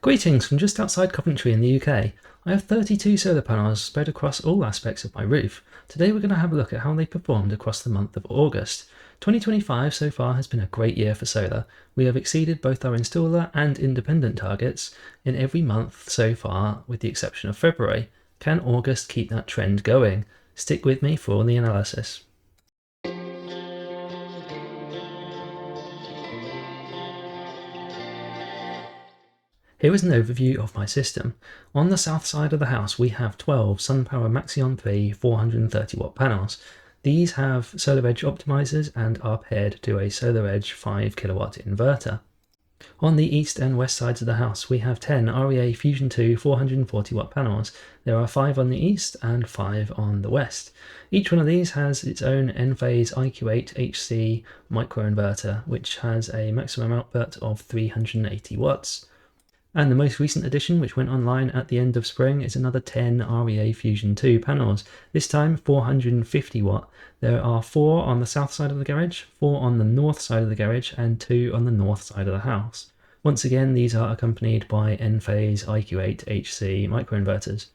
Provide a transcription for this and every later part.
Greetings from just outside Coventry in the UK. I have 32 solar panels spread across all aspects of my roof. Today we're going to have a look at how they performed across the month of August. 2025 so far has been a great year for solar. We have exceeded both our installer and independent targets in every month so far, with the exception of February. Can August keep that trend going? Stick with me for all the analysis. Here is an overview of my system. On the south side of the house we have 12 SunPower Maxion 3 430 watt panels. These have SolarEdge optimizers and are paired to a SolarEdge 5 kilowatt inverter. On the east and west sides of the house we have 10 REA Fusion 2 440 watt panels. There are 5 on the east and 5 on the west. Each one of these has its own Enphase IQ8 HC microinverter, which has a maximum output of 380 watts. And the most recent addition, which went online at the end of spring, is another 10 REA Fusion 2 panels, this time 450 watt. There are 4 on the south side of the garage, 4 on the north side of the garage, and 2 on the north side of the house. Once again, these are accompanied by Enphase IQ8 HC microinverters.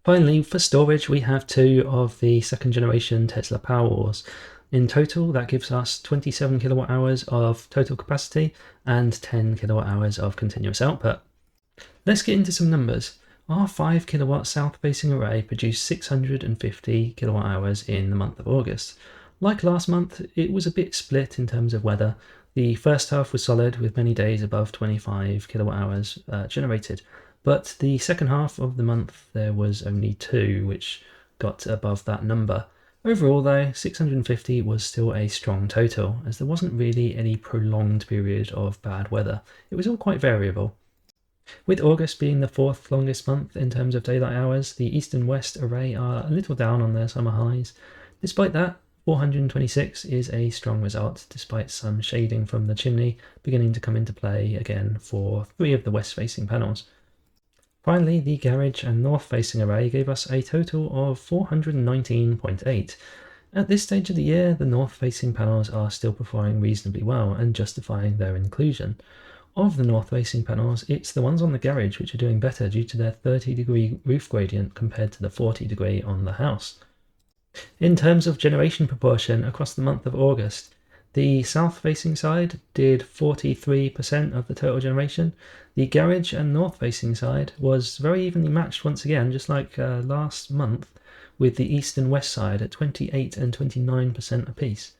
Finally, for storage, we have 2 of the second generation Tesla Powerwalls. In total, that gives us 27 kilowatt hours of total capacity and 10 kilowatt hours of continuous output. Let's get into some numbers. Our 5 kilowatt south facing array produced 650 kilowatt hours in the month of August. Like last month, it was a bit split in terms of weather. The first half was solid with many days above 25 kilowatt hours generated, but the second half of the month there was only 2 which got above that number. Overall though, 650 was still a strong total, as there wasn't really any prolonged period of bad weather. It was all quite variable. With August being the 4th longest month in terms of daylight hours, the east and west array are a little down on their summer highs. Despite that, 426 is a strong result, despite some shading from the chimney beginning to come into play again for 3 of the west-facing panels. Finally, the garage and north-facing array gave us a total of 419.8. At this stage of the year, the north-facing panels are still performing reasonably well and justifying their inclusion. Of the north-facing panels, it's the ones on the garage which are doing better due to their 30-degree roof gradient compared to the 40-degree on the house. In terms of generation proportion across the month of August, the south-facing side did 43% of the total generation. The garage and north-facing side was very evenly matched once again, just like last month, with the east and west side at 28 and 29% apiece.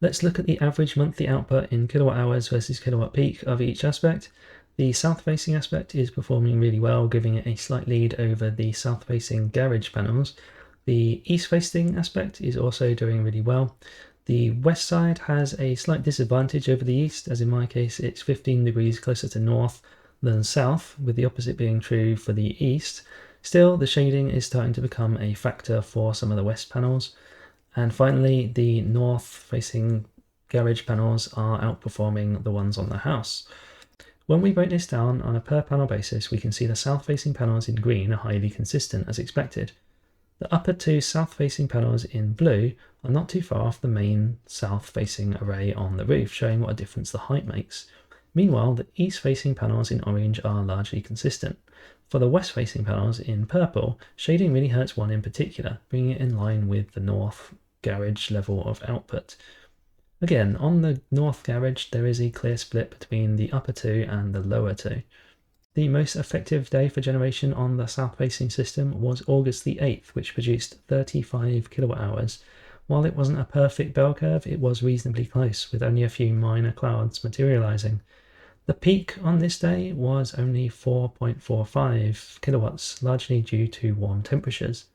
Let's look at the average monthly output in kilowatt hours versus kilowatt peak of each aspect. The south-facing aspect is performing really well, giving it a slight lead over the south-facing garage panels. The east-facing aspect is also doing really well. The west side has a slight disadvantage over the east, as in my case it's 15 degrees closer to north than south, with the opposite being true for the east. Still, the shading is starting to become a factor for some of the west panels. And finally, the north-facing garage panels are outperforming the ones on the house. When we break this down on a per-panel basis, we can see the south-facing panels in green are highly consistent as expected. The upper 2 south-facing panels in blue are not too far off the main south-facing array on the roof, showing what a difference the height makes. Meanwhile, the east-facing panels in orange are largely consistent. For the west-facing panels in purple, shading really hurts one in particular, bringing it in line with the north garage level of output. Again, on the north garage there is a clear split between the upper 2 and the lower 2. The most effective day for generation on the south-facing system was August the 8th, which produced 35 kilowatt hours. While it wasn't a perfect bell curve, it was reasonably close, with only a few minor clouds materializing. The peak on this day was only 4.45 kilowatts, largely due to warm temperatures.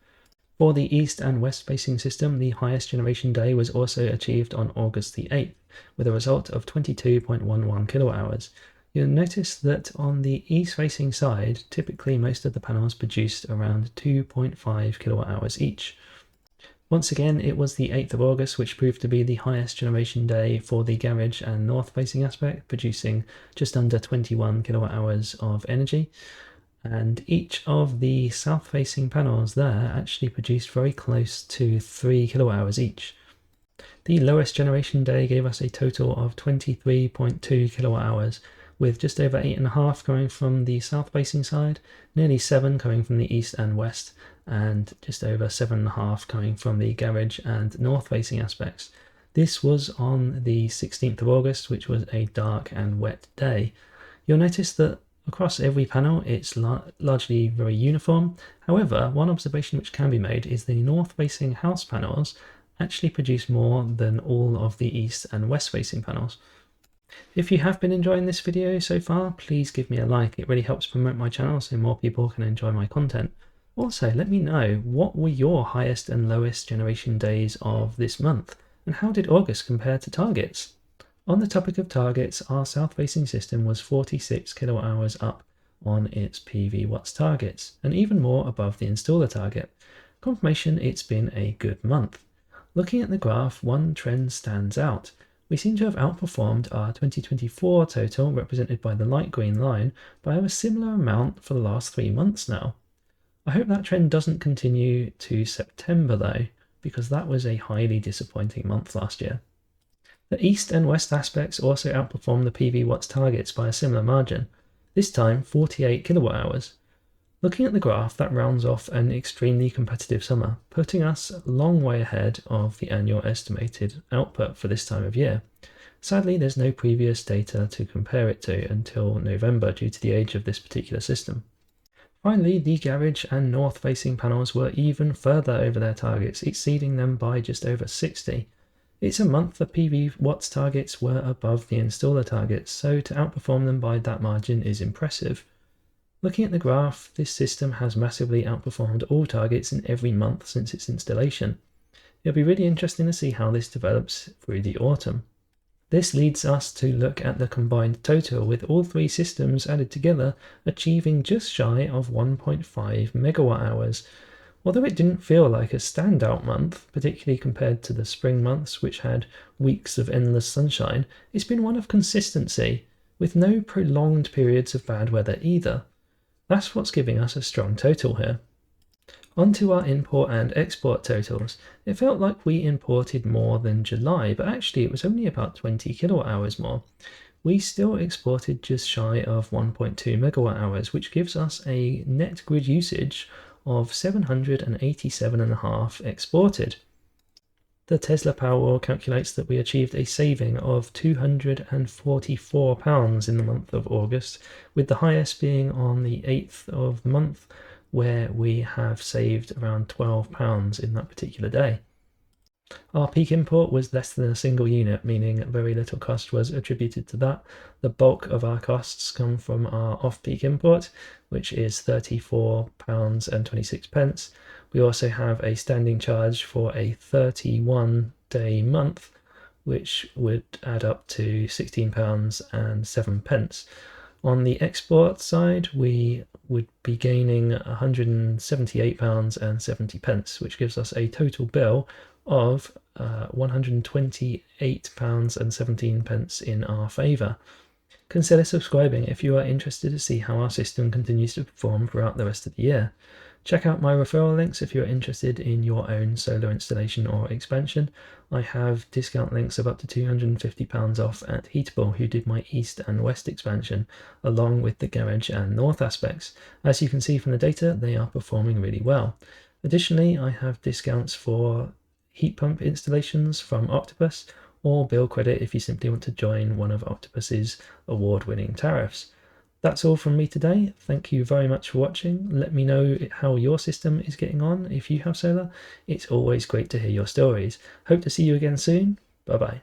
For the east and west-facing system, the highest generation day was also achieved on August the 8th, with a result of 22.11 kilowatt hours. You'll notice that on the east-facing side, typically most of the panels produced around 2.5 kilowatt hours each. Once again, it was the 8th of August which proved to be the highest generation day for the garage and north-facing aspect, producing just under 21 kilowatt hours of energy. And each of the south-facing panels there actually produced very close to 3 kilowatt hours each. The lowest generation day gave us a total of 23.2 kilowatt hours, with just over 8.5 coming from the south-facing side, nearly 7 coming from the east and west, and just over 7.5 coming from the garage and north-facing aspects. This was on the 16th of August, which was a dark and wet day. You'll notice that across every panel it's largely very uniform. However, one observation which can be made is the north-facing house panels actually produce more than all of the east and west-facing panels. If you have been enjoying this video so far, please give me a like. It really helps promote my channel so more people can enjoy my content. Also, let me know, what were your highest and lowest generation days of this month, and how did August compare to targets? On the topic of targets, our south-facing system was 46 kilowatt hours up on its PV watts targets, and even more above the installer target. Confirmation it's been a good month. Looking at the graph, one trend stands out. We seem to have outperformed our 2024 total, represented by the light green line, by a similar amount for the last 3 months now. I hope that trend doesn't continue to September though, because that was a highly disappointing month last year. The east and west aspects also outperformed the PV watts targets by a similar margin, this time 48 kilowatt hours. Looking at the graph, that rounds off an extremely competitive summer, putting us a long way ahead of the annual estimated output for this time of year. Sadly, there's no previous data to compare it to until November due to the age of this particular system. Finally, the garage and north-facing panels were even further over their targets, exceeding them by just over 60. It's a month the PV watts targets were above the installer targets, so to outperform them by that margin is impressive. Looking at the graph, this system has massively outperformed all targets in every month since its installation. It'll be really interesting to see how this develops through the autumn. This leads us to look at the combined total, with all 3 systems added together achieving just shy of 1.5 megawatt hours. Although it didn't feel like a standout month, particularly compared to the spring months which had weeks of endless sunshine, it's been one of consistency, with no prolonged periods of bad weather either. That's what's giving us a strong total here. On to our import and export totals. It felt like we imported more than July, but actually it was only about 20 kilowatt hours more. We still exported just shy of 1.2 megawatt hours, which gives us a net grid usage of 787.5 exported. The Tesla Powerwall calculates that we achieved a saving of £244 in the month of August, with the highest being on the 8th of the month, where we have saved around £12 in that particular day. Our peak import was less than a single unit, meaning very little cost was attributed to that. The bulk of our costs come from our off-peak import, which is £34.26. We also have a standing charge for a 31-day month, which would add up to £16.07. On the export side, we would be gaining £178.70, which gives us a total bill of £128.17 in our favour. Consider subscribing if you are interested to see how our system continues to perform throughout the rest of the year. Check out my referral links if you are interested in your own solar installation or expansion. I have discount links of up to £250 off at Heatable, who did my east and west expansion, along with the garage and north aspects. As you can see from the data, they are performing really well. Additionally, I have discounts for heat pump installations from Octopus, or bill credit if you simply want to join one of Octopus's award-winning tariffs. That's all from me today. Thank you very much for watching. Let me know how your system is getting on if you have solar. It's always great to hear your stories. Hope to see you again soon. Bye bye.